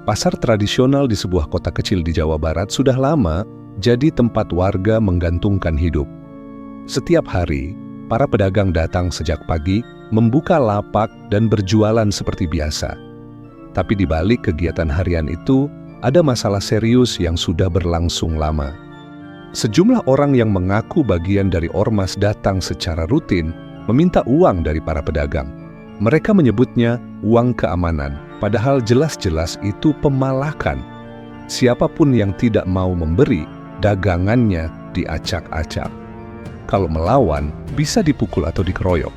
Pasar tradisional di sebuah kota kecil di Jawa Barat sudah lama jadi tempat warga menggantungkan hidup. Setiap hari, para pedagang datang sejak pagi, membuka lapak dan berjualan seperti biasa. Tapi di balik kegiatan harian itu, ada masalah serius yang sudah berlangsung lama. Sejumlah orang yang mengaku bagian dari ormas datang secara rutin meminta uang dari para pedagang. Mereka menyebutnya uang keamanan, padahal jelas-jelas itu pemalakan. Siapapun yang tidak mau memberi, dagangannya diacak-acak. Kalau melawan, bisa dipukul atau dikeroyok.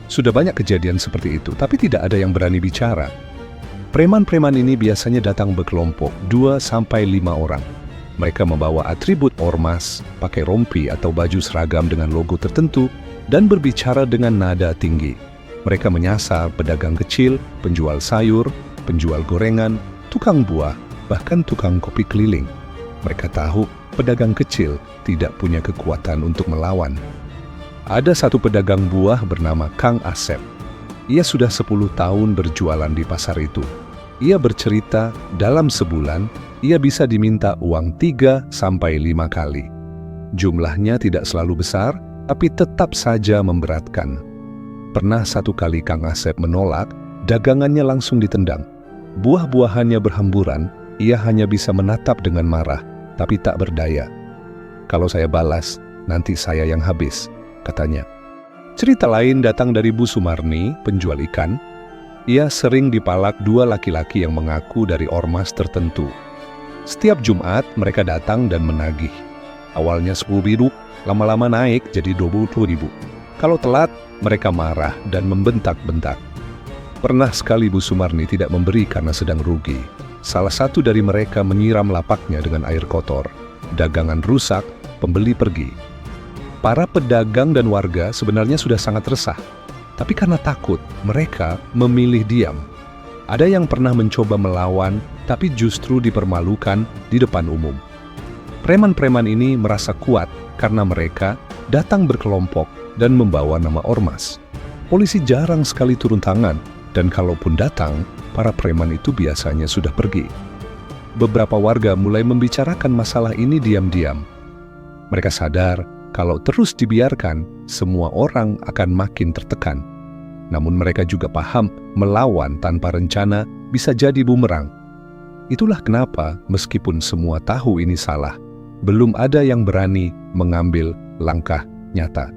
Sudah banyak kejadian seperti itu, tapi tidak ada yang berani bicara. Preman-preman ini biasanya datang berkelompok, 2-5 orang. Mereka membawa atribut ormas, pakai rompi atau baju seragam dengan logo tertentu, dan berbicara dengan nada tinggi. Mereka menyasar pedagang kecil, penjual sayur, penjual gorengan, tukang buah, bahkan tukang kopi keliling. Mereka tahu pedagang kecil tidak punya kekuatan untuk melawan. Ada satu pedagang buah bernama Kang Asep. Ia sudah 10 tahun berjualan di pasar itu. Ia bercerita dalam sebulan ia bisa diminta uang 3-5 kali. Jumlahnya tidak selalu besar, tapi tetap saja memberatkan. Pernah satu kali Kang Asep menolak, dagangannya langsung ditendang. Buah-buahannya berhamburan, ia hanya bisa menatap dengan marah, tapi tak berdaya. Kalau saya balas, nanti saya yang habis, katanya. Cerita lain datang dari Bu Sumarni, penjual ikan. Ia sering dipalak 2 laki-laki yang mengaku dari ormas tertentu. Setiap Jumat mereka datang dan menagih. Awalnya 10.000, lama-lama naik jadi 20.000. Kalau telat, mereka marah dan membentak-bentak. Pernah sekali Bu Sumarni tidak memberi karena sedang rugi. Salah satu dari mereka menyiram lapaknya dengan air kotor. Dagangan rusak, pembeli pergi. Para pedagang dan warga sebenarnya sudah sangat resah. Tapi karena takut, mereka memilih diam. Ada yang pernah mencoba melawan, tapi justru dipermalukan di depan umum. Preman-preman ini merasa kuat karena mereka datang berkelompok dan membawa nama ormas. Polisi jarang sekali turun tangan, dan kalaupun datang, para preman itu biasanya sudah pergi. Beberapa warga mulai membicarakan masalah ini diam-diam. Mereka sadar kalau terus dibiarkan, semua orang akan makin tertekan. Namun mereka juga paham melawan tanpa rencana bisa jadi bumerang. Itulah kenapa meskipun semua tahu ini salah, belum ada yang berani mengambil langkah nyata.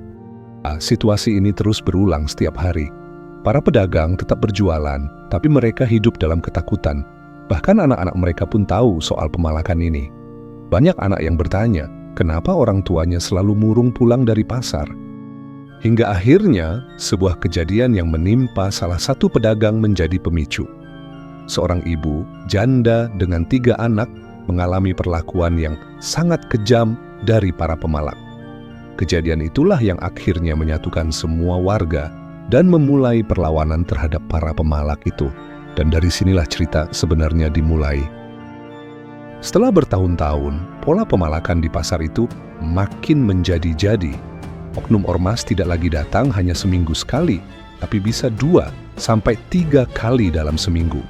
Situasi ini terus berulang setiap hari. Para pedagang tetap berjualan, tapi mereka hidup dalam ketakutan. Bahkan anak-anak mereka pun tahu soal pemalakan ini. Banyak anak yang bertanya, kenapa orang tuanya selalu murung pulang dari pasar? Hingga akhirnya, sebuah kejadian yang menimpa salah satu pedagang menjadi pemicu. Seorang ibu, janda dengan 3 anak, mengalami perlakuan yang sangat kejam dari para pemalak. Kejadian itulah yang akhirnya menyatukan semua warga dan memulai perlawanan terhadap para pemalak itu. Dan dari sinilah cerita sebenarnya dimulai. Setelah bertahun-tahun, pola pemalakan di pasar itu makin menjadi-jadi. Oknum ormas tidak lagi datang hanya seminggu sekali, tapi bisa 2-3 kali dalam seminggu.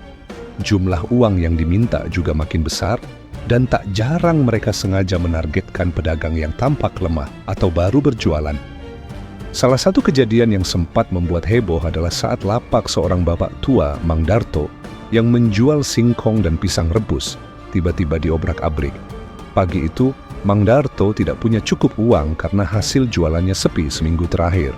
Jumlah uang yang diminta juga makin besar, dan tak jarang mereka sengaja menargetkan pedagang yang tampak lemah atau baru berjualan. Salah satu kejadian yang sempat membuat heboh adalah saat lapak seorang bapak tua, Mang Darto, yang menjual singkong dan pisang rebus, tiba-tiba diobrak-abrik. Pagi itu, Mang Darto tidak punya cukup uang karena hasil jualannya sepi seminggu terakhir.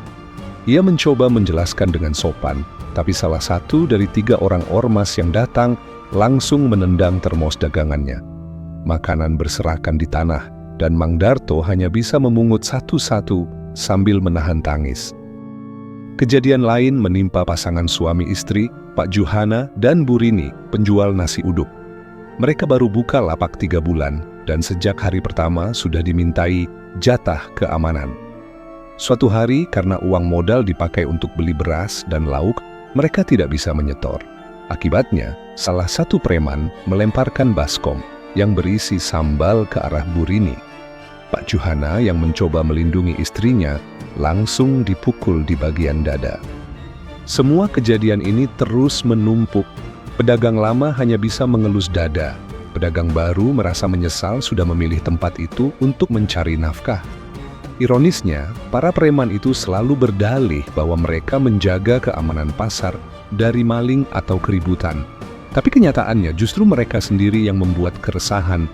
Ia mencoba menjelaskan dengan sopan, tapi salah satu dari 3 orang ormas yang datang langsung menendang termos dagangannya. Makanan berserakan di tanah, dan Mang Darto hanya bisa memungut satu-satu sambil menahan tangis. Kejadian lain menimpa pasangan suami istri, Pak Juhana dan Bu Rini, penjual nasi uduk. Mereka baru buka lapak 3 bulan, dan sejak hari pertama sudah dimintai jatah keamanan. Suatu hari, karena uang modal dipakai untuk beli beras dan lauk, mereka tidak bisa menyetor. Akibatnya, salah satu preman melemparkan baskom yang berisi sambal ke arah Bu Rini. Pak Juhana yang mencoba melindungi istrinya langsung dipukul di bagian dada. Semua kejadian ini terus menumpuk Pedagang lama hanya bisa mengelus dada. Pedagang baru merasa menyesal sudah memilih tempat itu untuk mencari nafkah. Ironisnya, para preman itu selalu berdalih bahwa mereka menjaga keamanan pasar dari maling atau keributan. Tapi kenyataannya justru mereka sendiri yang membuat keresahan.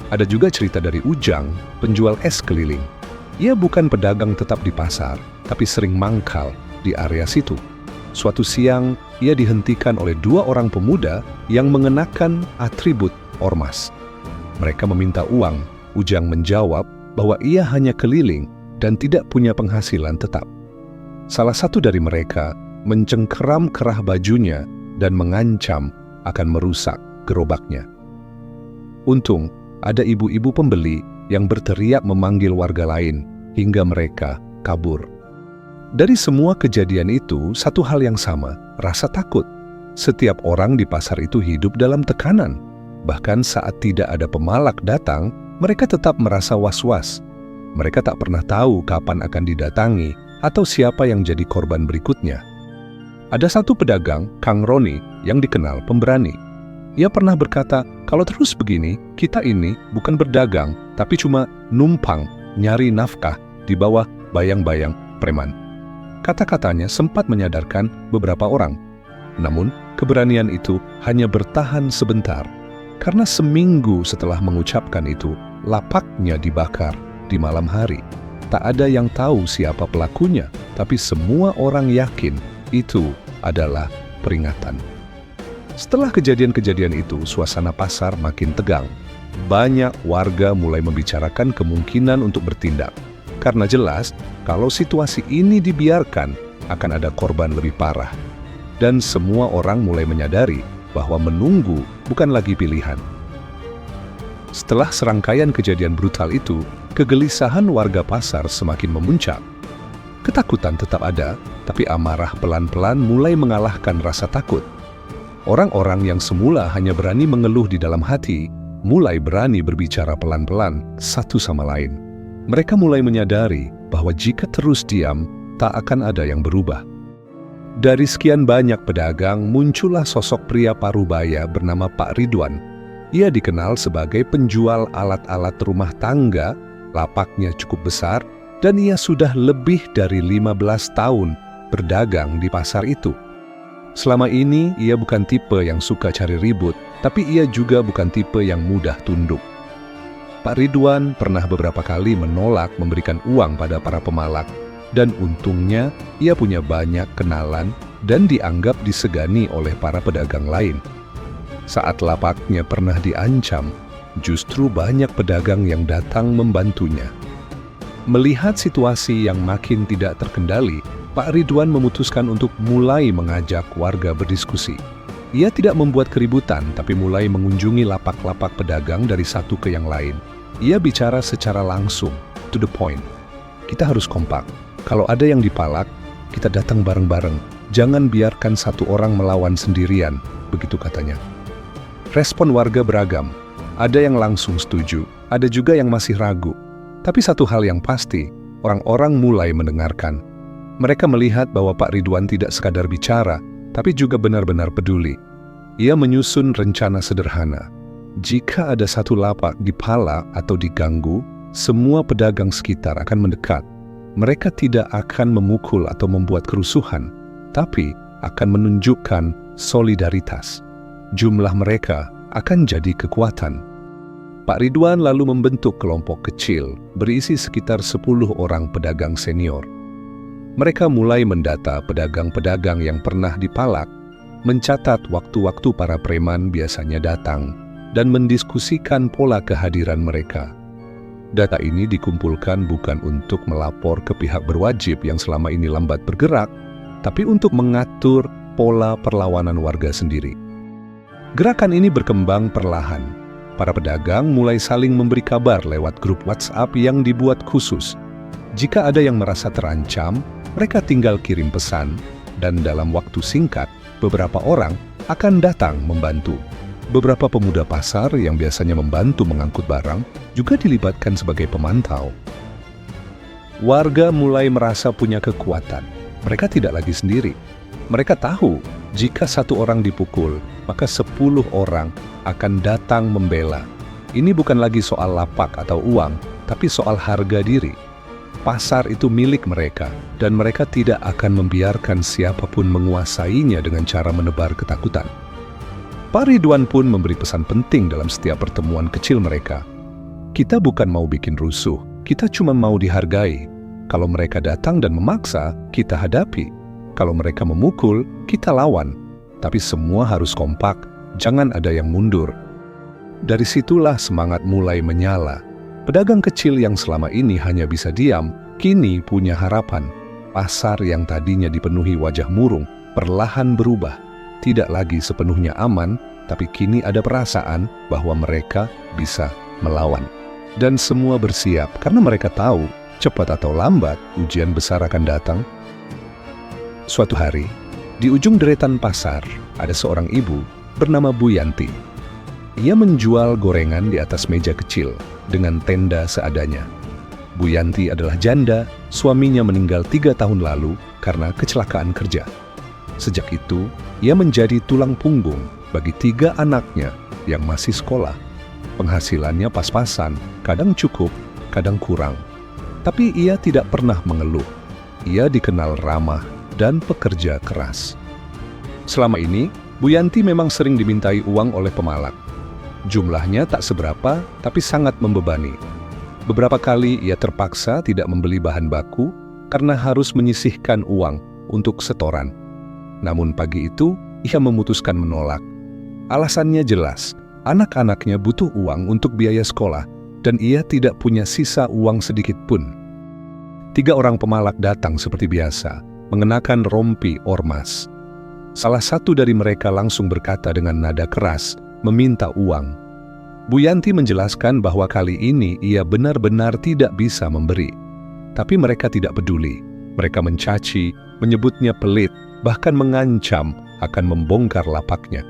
Ada juga cerita dari Ujang, penjual es keliling. Ia bukan pedagang tetap di pasar, tapi sering mangkal di area situ. Suatu siang, ia dihentikan oleh 2 orang pemuda yang mengenakan atribut ormas. Mereka meminta uang. Ujang menjawab bahwa ia hanya keliling dan tidak punya penghasilan tetap. Salah satu dari mereka mencengkeram kerah bajunya dan mengancam akan merusak gerobaknya. Untung, ada ibu-ibu pembeli yang berteriak memanggil warga lain hingga mereka kabur. Dari semua kejadian itu, satu hal yang sama, rasa takut. Setiap orang di pasar itu hidup dalam tekanan. Bahkan saat tidak ada pemalak datang, mereka tetap merasa was-was. Mereka tak pernah tahu kapan akan didatangi atau siapa yang jadi korban berikutnya. Ada satu pedagang, Kang Roni, yang dikenal pemberani. Ia pernah berkata, kalau terus begini, kita ini bukan berdagang, tapi cuma numpang nyari nafkah di bawah bayang-bayang preman. Kata-katanya sempat menyadarkan beberapa orang. Namun, keberanian itu hanya bertahan sebentar. Karena seminggu setelah mengucapkan itu, lapaknya dibakar di malam hari. Tak ada yang tahu siapa pelakunya, tapi semua orang yakin itu adalah peringatan. Setelah kejadian-kejadian itu, suasana pasar makin tegang. Banyak warga mulai membicarakan kemungkinan untuk bertindak. Karena jelas, kalau situasi ini dibiarkan, akan ada korban lebih parah. Dan semua orang mulai menyadari bahwa menunggu bukan lagi pilihan. Setelah serangkaian kejadian brutal itu, kegelisahan warga pasar semakin memuncak. Ketakutan tetap ada, tapi amarah pelan-pelan mulai mengalahkan rasa takut. Orang-orang yang semula hanya berani mengeluh di dalam hati, mulai berani berbicara pelan-pelan satu sama lain. Mereka mulai menyadari bahwa jika terus diam, tak akan ada yang berubah. Dari sekian banyak pedagang, muncullah sosok pria parubaya bernama Pak Ridwan. Ia dikenal sebagai penjual alat-alat rumah tangga, lapaknya cukup besar, dan ia sudah lebih dari 15 tahun berdagang di pasar itu. Selama ini, ia bukan tipe yang suka cari ribut, tapi ia juga bukan tipe yang mudah tunduk. Pak Ridwan pernah beberapa kali menolak memberikan uang pada para pemalak, dan untungnya ia punya banyak kenalan dan dianggap disegani oleh para pedagang lain. Saat lapaknya pernah diancam, justru banyak pedagang yang datang membantunya. Melihat situasi yang makin tidak terkendali, Pak Ridwan memutuskan untuk mulai mengajak warga berdiskusi. Ia tidak membuat keributan, tapi mulai mengunjungi lapak-lapak pedagang dari satu ke yang lain. Ia bicara secara langsung, to the point. Kita harus kompak. Kalau ada yang dipalak, kita datang bareng-bareng. Jangan biarkan satu orang melawan sendirian, begitu katanya. Respon warga beragam. Ada yang langsung setuju, ada juga yang masih ragu. Tapi satu hal yang pasti, orang-orang mulai mendengarkan. Mereka melihat bahwa Pak Ridwan tidak sekadar bicara, tapi juga benar-benar peduli. Ia menyusun rencana sederhana. Jika ada satu lapak dipalak atau diganggu, semua pedagang sekitar akan mendekat. Mereka tidak akan memukul atau membuat kerusuhan, tapi akan menunjukkan solidaritas. Jumlah mereka akan jadi kekuatan. Pak Ridwan lalu membentuk kelompok kecil berisi sekitar 10 orang pedagang senior. Mereka mulai mendata pedagang-pedagang yang pernah dipalak, mencatat waktu-waktu para preman biasanya datang, dan mendiskusikan pola kehadiran mereka. Data ini dikumpulkan bukan untuk melapor ke pihak berwajib yang selama ini lambat bergerak, tapi untuk mengatur pola perlawanan warga sendiri. Gerakan ini berkembang perlahan. Para pedagang mulai saling memberi kabar lewat grup WhatsApp yang dibuat khusus. Jika ada yang merasa terancam, mereka tinggal kirim pesan, dan dalam waktu singkat, beberapa orang akan datang membantu. Beberapa pemuda pasar yang biasanya membantu mengangkut barang juga dilibatkan sebagai pemantau. Warga mulai merasa punya kekuatan. Mereka tidak lagi sendiri. Mereka tahu jika satu orang dipukul, maka 10 orang akan datang membela. Ini bukan lagi soal lapak atau uang, tapi soal harga diri. Pasar itu milik mereka, dan mereka tidak akan membiarkan siapapun menguasainya dengan cara menebar ketakutan. Pak Ridwan pun memberi pesan penting dalam setiap pertemuan kecil mereka. Kita bukan mau bikin rusuh, kita cuma mau dihargai. Kalau mereka datang dan memaksa, kita hadapi. Kalau mereka memukul, kita lawan. Tapi semua harus kompak, jangan ada yang mundur. Dari situlah semangat mulai menyala. Pedagang kecil yang selama ini hanya bisa diam, kini punya harapan. Pasar yang tadinya dipenuhi wajah murung, perlahan berubah. Tidak lagi sepenuhnya aman, tapi kini ada perasaan bahwa mereka bisa melawan. Dan semua bersiap karena mereka tahu, cepat atau lambat, ujian besar akan datang. Suatu hari, di ujung deretan pasar, ada seorang ibu bernama Bu Yanti. Ia menjual gorengan di atas meja kecil dengan tenda seadanya. Bu Yanti adalah janda, suaminya meninggal 3 tahun lalu karena kecelakaan kerja. Sejak itu, ia menjadi tulang punggung bagi 3 anaknya yang masih sekolah. Penghasilannya pas-pasan, kadang cukup, kadang kurang. Tapi ia tidak pernah mengeluh. Ia dikenal ramah dan pekerja keras. Selama ini, Bu Yanti memang sering dimintai uang oleh pemalak. Jumlahnya tak seberapa, tapi sangat membebani. Beberapa kali ia terpaksa tidak membeli bahan baku karena harus menyisihkan uang untuk setoran. Namun pagi itu, ia memutuskan menolak. Alasannya jelas, anak-anaknya butuh uang untuk biaya sekolah dan ia tidak punya sisa uang sedikit pun. 3 orang pemalak datang seperti biasa, mengenakan rompi ormas. Salah satu dari mereka langsung berkata dengan nada keras, meminta uang. Bu Yanti menjelaskan bahwa kali ini ia benar-benar tidak bisa memberi. Tapi mereka tidak peduli. Mereka mencaci, menyebutnya pelit, bahkan mengancam akan membongkar lapaknya.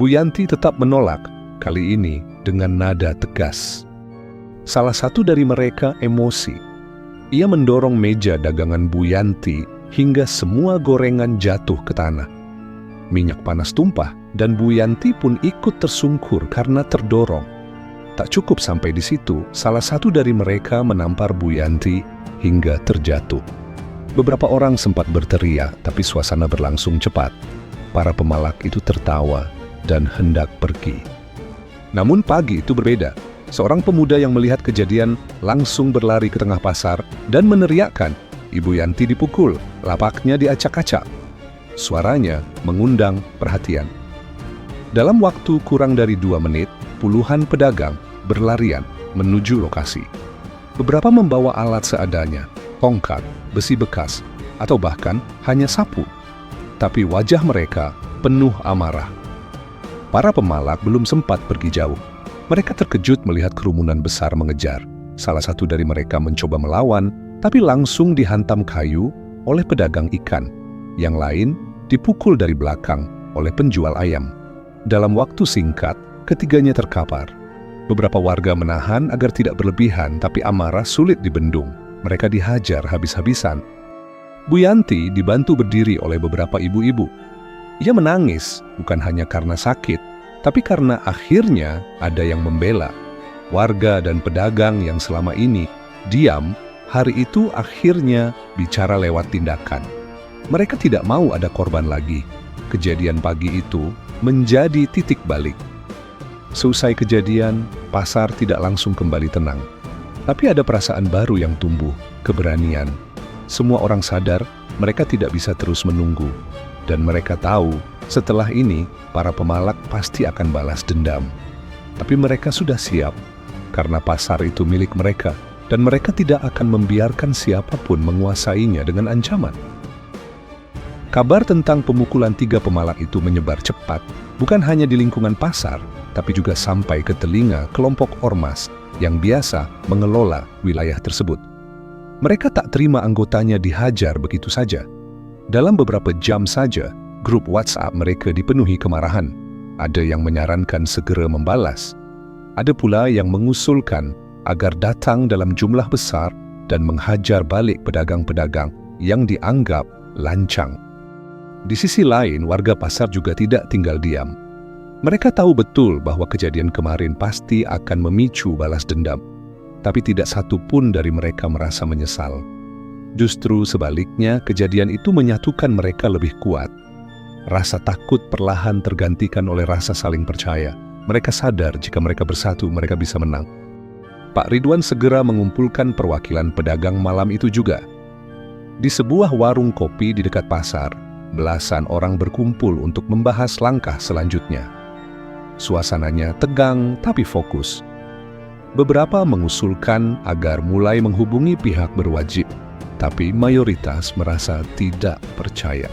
Bu Yanti tetap menolak, kali ini dengan nada tegas. Salah satu dari mereka emosi. Ia mendorong meja dagangan Bu Yanti hingga semua gorengan jatuh ke tanah. Minyak panas tumpah dan Bu Yanti pun ikut tersungkur karena terdorong. Tak cukup sampai di situ, salah satu dari mereka menampar Bu Yanti hingga terjatuh. Beberapa orang sempat berteriak, tapi suasana berlangsung cepat. Para pemalak itu tertawa dan hendak pergi. Namun pagi itu berbeda. Seorang pemuda yang melihat kejadian langsung berlari ke tengah pasar dan meneriakkan, Ibu Yanti dipukul, lapaknya diacak-acak. Suaranya mengundang perhatian. Dalam waktu kurang dari 2 menit, puluhan pedagang berlarian menuju lokasi. Beberapa membawa alat seadanya, tongkat, besi bekas, atau bahkan hanya sapu. Tapi wajah mereka penuh amarah. Para pemalak belum sempat pergi jauh. Mereka terkejut melihat kerumunan besar mengejar. Salah satu dari mereka mencoba melawan, tapi langsung dihantam kayu oleh pedagang ikan. Yang lain dipukul dari belakang oleh penjual ayam. Dalam waktu singkat, ketiganya terkapar. Beberapa warga menahan agar tidak berlebihan, tapi amarah sulit dibendung. Mereka dihajar habis-habisan. Bu Yanti dibantu berdiri oleh beberapa ibu-ibu. Ia menangis, bukan hanya karena sakit, tapi karena akhirnya ada yang membela. Warga dan pedagang yang selama ini diam, hari itu akhirnya bicara lewat tindakan. Mereka tidak mau ada korban lagi. Kejadian pagi itu menjadi titik balik. Seusai kejadian, pasar tidak langsung kembali tenang. Tapi ada perasaan baru yang tumbuh, keberanian. Semua orang sadar mereka tidak bisa terus menunggu. Dan mereka tahu, setelah ini, para pemalak pasti akan balas dendam. Tapi mereka sudah siap, karena pasar itu milik mereka, dan mereka tidak akan membiarkan siapapun menguasainya dengan ancaman. Kabar tentang pemukulan 3 pemalak itu menyebar cepat, bukan hanya di lingkungan pasar, tapi juga sampai ke telinga kelompok ormas yang biasa mengelola wilayah tersebut. Mereka tak terima anggotanya dihajar begitu saja. Dalam beberapa jam saja, grup WhatsApp mereka dipenuhi kemarahan. Ada yang menyarankan segera membalas. Ada pula yang mengusulkan agar datang dalam jumlah besar dan menghajar balik pedagang-pedagang yang dianggap lancang. Di sisi lain, warga pasar juga tidak tinggal diam. Mereka tahu betul bahwa kejadian kemarin pasti akan memicu balas dendam, tapi tidak satu pun dari mereka merasa menyesal. Justru sebaliknya, kejadian itu menyatukan mereka lebih kuat. Rasa takut perlahan tergantikan oleh rasa saling percaya. Mereka sadar jika mereka bersatu, mereka bisa menang. Pak Ridwan segera mengumpulkan perwakilan pedagang malam itu juga. Di sebuah warung kopi di dekat pasar, belasan orang berkumpul untuk membahas langkah selanjutnya. Suasananya tegang tapi fokus. Beberapa mengusulkan agar mulai menghubungi pihak berwajib, tapi mayoritas merasa tidak percaya.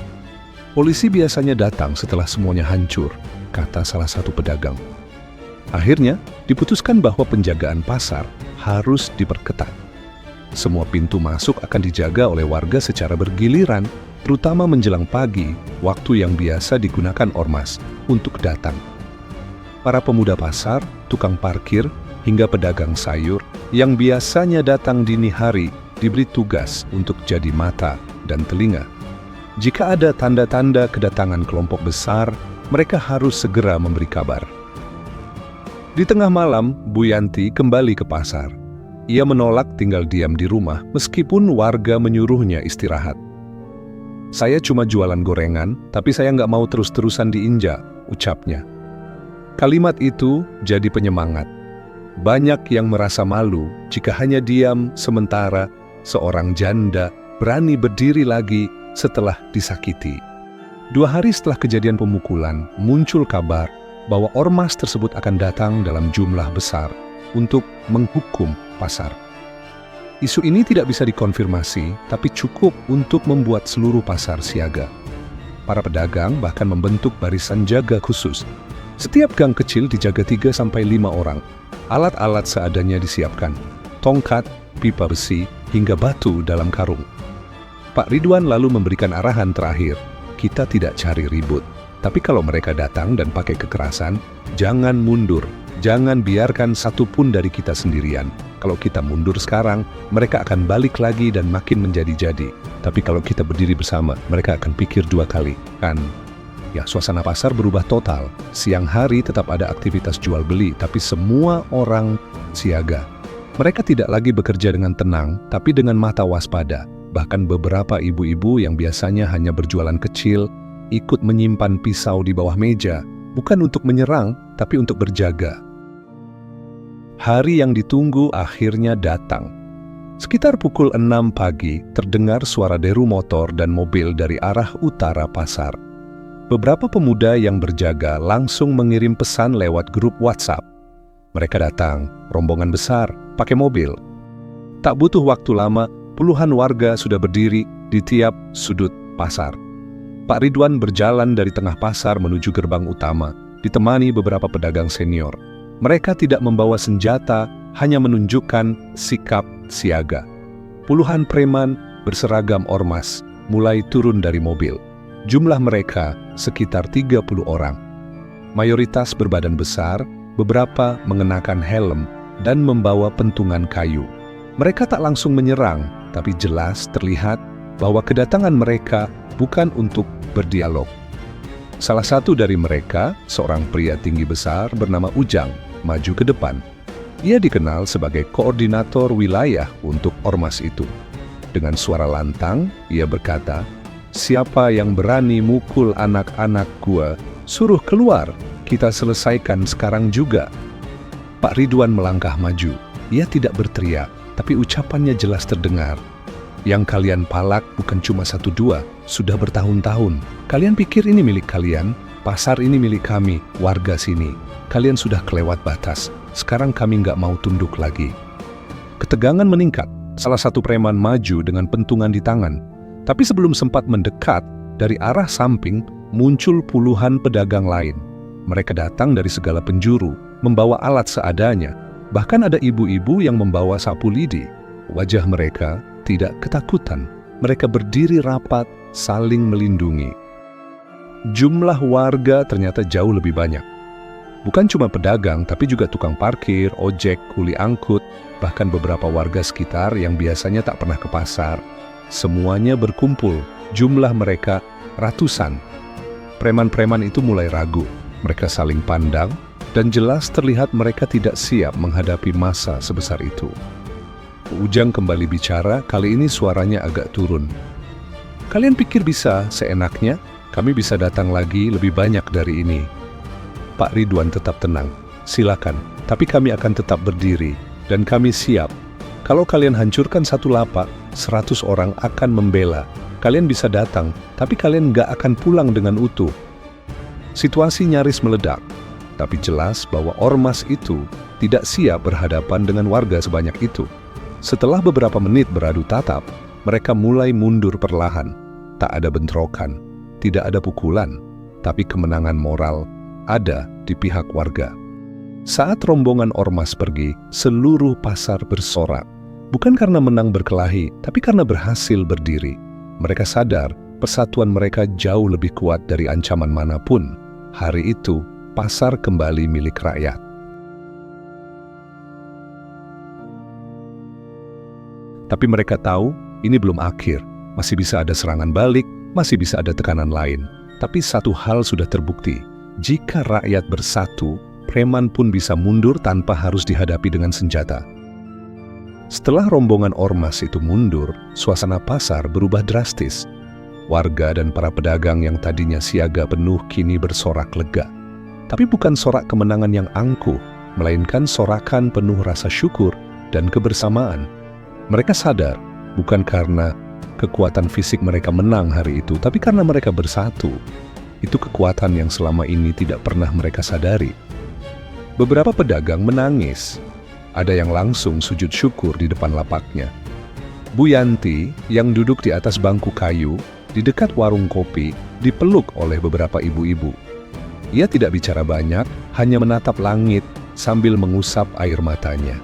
Polisi biasanya datang setelah semuanya hancur, kata salah satu pedagang. Akhirnya, diputuskan bahwa penjagaan pasar harus diperketat. Semua pintu masuk akan dijaga oleh warga secara bergiliran, terutama menjelang pagi, waktu yang biasa digunakan ormas untuk datang. Para pemuda pasar, tukang parkir, hingga pedagang sayur yang biasanya datang dini hari diberi tugas untuk jadi mata dan telinga. Jika ada tanda-tanda kedatangan kelompok besar, mereka harus segera memberi kabar. Di tengah malam, Bu Yanti kembali ke pasar. Ia menolak tinggal diam di rumah meskipun warga menyuruhnya istirahat. "Saya cuma jualan gorengan, tapi saya nggak mau terus-terusan diinjak," ucapnya. Kalimat itu jadi penyemangat. Banyak yang merasa malu jika hanya diam sementara seorang janda berani berdiri lagi setelah disakiti. 2 hari setelah kejadian pemukulan, muncul kabar bahwa ormas tersebut akan datang dalam jumlah besar untuk menghukum pasar. Isu ini tidak bisa dikonfirmasi, tapi cukup untuk membuat seluruh pasar siaga. Para pedagang bahkan membentuk barisan jaga khusus. Setiap gang kecil dijaga 3-5 orang. Alat-alat seadanya disiapkan. Tongkat, pipa besi, hingga batu dalam karung. Pak Ridwan lalu memberikan arahan terakhir. Kita tidak cari ribut. Tapi kalau mereka datang dan pakai kekerasan, jangan mundur. Jangan biarkan satu pun dari kita sendirian. Kalau kita mundur sekarang, mereka akan balik lagi dan makin menjadi-jadi. Tapi kalau kita berdiri bersama, mereka akan pikir 2 kali. Kan? Ya, suasana pasar berubah total. Siang hari tetap ada aktivitas jual beli, tapi semua orang siaga. Mereka tidak lagi bekerja dengan tenang, tapi dengan mata waspada. Bahkan beberapa ibu-ibu yang biasanya hanya berjualan kecil, ikut menyimpan pisau di bawah meja, bukan untuk menyerang, tapi untuk berjaga. Hari yang ditunggu akhirnya datang. Sekitar pukul 6 pagi, terdengar suara deru motor dan mobil dari arah utara pasar. Beberapa pemuda yang berjaga langsung mengirim pesan lewat grup WhatsApp. Mereka datang, rombongan besar, pakai mobil. Tak butuh waktu lama, puluhan warga sudah berdiri di tiap sudut pasar. Pak Ridwan berjalan dari tengah pasar menuju gerbang utama, ditemani beberapa pedagang senior. Mereka tidak membawa senjata, hanya menunjukkan sikap siaga. Puluhan preman berseragam ormas mulai turun dari mobil. Jumlah mereka sekitar 30 orang. Mayoritas berbadan besar, beberapa mengenakan helm dan membawa pentungan kayu. Mereka tak langsung menyerang, tapi jelas terlihat bahwa kedatangan mereka bukan untuk berdialog. Salah satu dari mereka, seorang pria tinggi besar bernama Ujang, maju ke depan. Ia dikenal sebagai koordinator wilayah untuk ormas itu. Dengan suara lantang, ia berkata, "Siapa yang berani mukul anak-anak gua, suruh keluar, kita selesaikan sekarang juga." Pak Ridwan melangkah maju. Ia tidak berteriak, tapi ucapannya jelas terdengar. "Yang kalian palak bukan cuma 1-2, sudah bertahun-tahun. Kalian pikir ini milik kalian? Pasar ini milik kami, warga sini. Kalian sudah kelewat batas, sekarang kami nggak mau tunduk lagi." Ketegangan meningkat. Salah satu preman maju dengan pentungan di tangan. Tapi sebelum sempat mendekat, dari arah samping muncul puluhan pedagang lain. Mereka datang dari segala penjuru, membawa alat seadanya. Bahkan ada ibu-ibu yang membawa sapu lidi. Wajah mereka tidak ketakutan. Mereka berdiri rapat, saling melindungi. Jumlah warga ternyata jauh lebih banyak. Bukan cuma pedagang, tapi juga tukang parkir, ojek, kuli angkut, bahkan beberapa warga sekitar yang biasanya tak pernah ke pasar. Semuanya berkumpul, jumlah mereka ratusan. Preman-preman itu mulai ragu. Mereka saling pandang, dan jelas terlihat mereka tidak siap menghadapi masa sebesar itu. Ujang kembali bicara, kali ini suaranya agak turun. "Kalian pikir bisa seenaknya? Kami bisa datang lagi lebih banyak dari ini." Pak Ridwan tetap tenang. "Silakan, tapi kami akan tetap berdiri, dan kami siap. Kalau kalian hancurkan satu lapak, 100 orang akan membela. Kalian bisa datang, tapi kalian nggak akan pulang dengan utuh." Situasi nyaris meledak, tapi jelas bahwa ormas itu tidak siap berhadapan dengan warga sebanyak itu. Setelah beberapa menit beradu tatap, mereka mulai mundur perlahan. Tak ada bentrokan, tidak ada pukulan, tapi kemenangan moral ada di pihak warga. Saat rombongan ormas pergi, seluruh pasar bersorak. Bukan karena menang berkelahi, tapi karena berhasil berdiri. Mereka sadar persatuan mereka jauh lebih kuat dari ancaman manapun. Hari itu, pasar kembali milik rakyat. Tapi mereka tahu ini belum akhir. Masih bisa ada serangan balik, masih bisa ada tekanan lain. Tapi satu hal sudah terbukti. Jika rakyat bersatu, preman pun bisa mundur tanpa harus dihadapi dengan senjata. Setelah rombongan ormas itu mundur, suasana pasar berubah drastis. Warga dan para pedagang yang tadinya siaga penuh kini bersorak lega. Tapi bukan sorak kemenangan yang angkuh, melainkan sorakan penuh rasa syukur dan kebersamaan. Mereka sadar, bukan karena kekuatan fisik mereka menang hari itu, tapi karena mereka bersatu. Itu kekuatan yang selama ini tidak pernah mereka sadari. Beberapa pedagang menangis. Ada yang langsung sujud syukur di depan lapaknya. Bu Yanti yang duduk di atas bangku kayu di dekat warung kopi dipeluk oleh beberapa ibu-ibu. Ia tidak bicara banyak, hanya menatap langit sambil mengusap air matanya.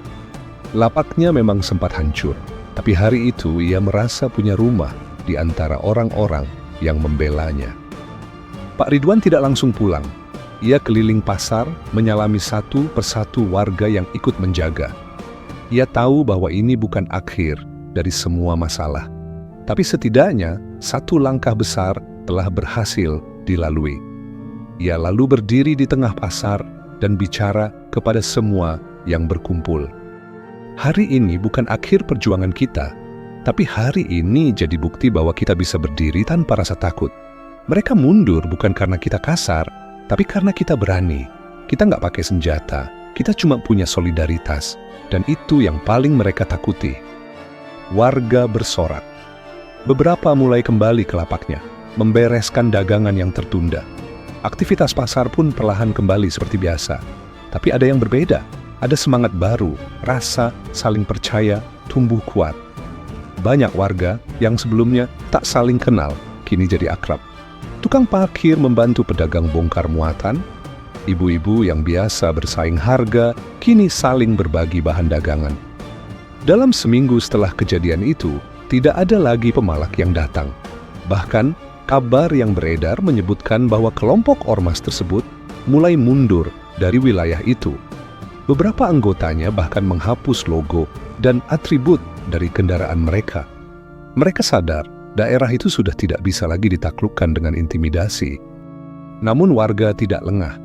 Lapaknya memang sempat hancur, tapi hari itu ia merasa punya rumah di antara orang-orang yang membelanya. Pak Ridwan tidak langsung pulang. Ia keliling pasar, menyalami satu persatu warga yang ikut menjaga. Ia tahu bahwa ini bukan akhir dari semua masalah, tapi setidaknya satu langkah besar telah berhasil dilalui. Ia lalu berdiri di tengah pasar dan bicara kepada semua yang berkumpul. Hari ini bukan akhir perjuangan kita, tapi hari ini jadi bukti bahwa kita bisa berdiri tanpa rasa takut. Mereka mundur bukan karena kita kasar, tapi karena kita berani. Kita nggak pakai senjata, kita cuma punya solidaritas, dan itu yang paling mereka takuti. Warga bersorak. Beberapa mulai kembali ke lapaknya, membereskan dagangan yang tertunda. Aktivitas pasar pun perlahan kembali seperti biasa. Tapi ada yang berbeda, ada semangat baru, rasa saling percaya tumbuh kuat. Banyak warga yang sebelumnya tak saling kenal, kini jadi akrab. Tukang parkir membantu pedagang bongkar muatan. Ibu-ibu yang biasa bersaing harga, kini saling berbagi bahan dagangan. Dalam seminggu setelah kejadian itu, tidak ada lagi pemalak yang datang. Bahkan, kabar yang beredar menyebutkan bahwa kelompok ormas tersebut mulai mundur dari wilayah itu. Beberapa anggotanya bahkan menghapus logo dan atribut dari kendaraan mereka. Mereka sadar, daerah itu sudah tidak bisa lagi ditaklukkan dengan intimidasi. Namun warga tidak lengah.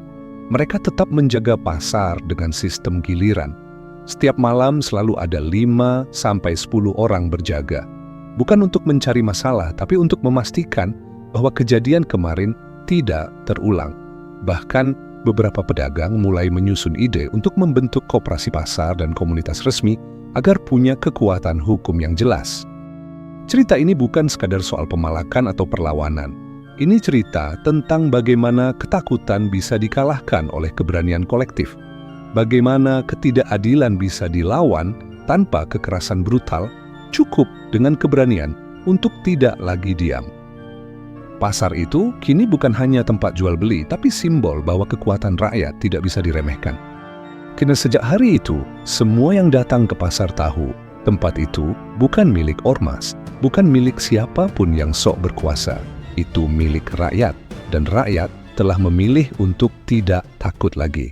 Mereka tetap menjaga pasar dengan sistem giliran. Setiap malam selalu ada 5-10 orang berjaga. Bukan untuk mencari masalah, tapi untuk memastikan bahwa kejadian kemarin tidak terulang. Bahkan beberapa pedagang mulai menyusun ide untuk membentuk koperasi pasar dan komunitas resmi agar punya kekuatan hukum yang jelas. Cerita ini bukan sekadar soal pemalakan atau perlawanan. Ini cerita tentang bagaimana ketakutan bisa dikalahkan oleh keberanian kolektif. Bagaimana ketidakadilan bisa dilawan tanpa kekerasan brutal, cukup dengan keberanian untuk tidak lagi diam. Pasar itu kini bukan hanya tempat jual beli, tapi simbol bahwa kekuatan rakyat tidak bisa diremehkan. Karena sejak hari itu, semua yang datang ke pasar tahu, tempat itu bukan milik ormas, bukan milik siapapun yang sok berkuasa. Itu milik rakyat, dan rakyat telah memilih untuk tidak takut lagi.